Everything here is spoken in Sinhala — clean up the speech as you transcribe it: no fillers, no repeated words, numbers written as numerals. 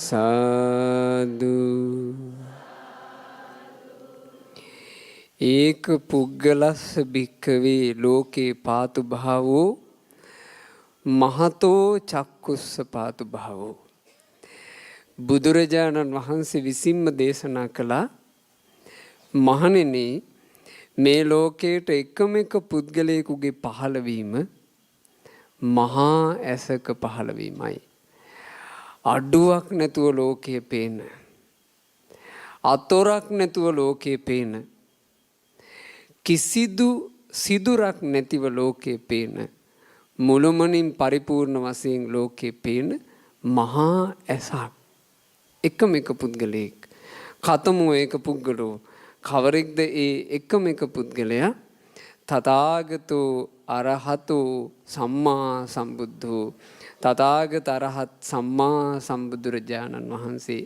සාදු ඒක පුග්ගලස්ස භික්ඛවේ ලෝකේ පාතු භාවෝ මහතෝ චක්කුස්ස පාතු භාවෝ. බුදුරජාණන් වහන්සේ විසින්ම දේශනා කළා මහණෙනි මේ ලෝකයට එකම එක පුද්ගලයෙකුගේ පහළවීම මහා ඇසක පහළවීමයි. අඩුවක් නැතුව ලෝකයේ පේන, අතොරක් නැතුව ලෝකයේ පේන, කිසිදු සිදුරක් නැතිව ලෝකයේ පේන, මුළුමනින් පරිපූර්ණ වශයෙන් ලෝකයේ පේන මහා ඇසක්. එකම එක පුද්ගලයෙක්. කතමෝ ඒක පුද්ගලෝ. කවරෙක්ද ඒ එකම එක පුද්ගලයා? තථාගතෝ අරහතෝ සම්මා සම්බුද්ධෝ. තථාගත අරහත් සම්මා සම්බුදුරජාණන් වහන්සේ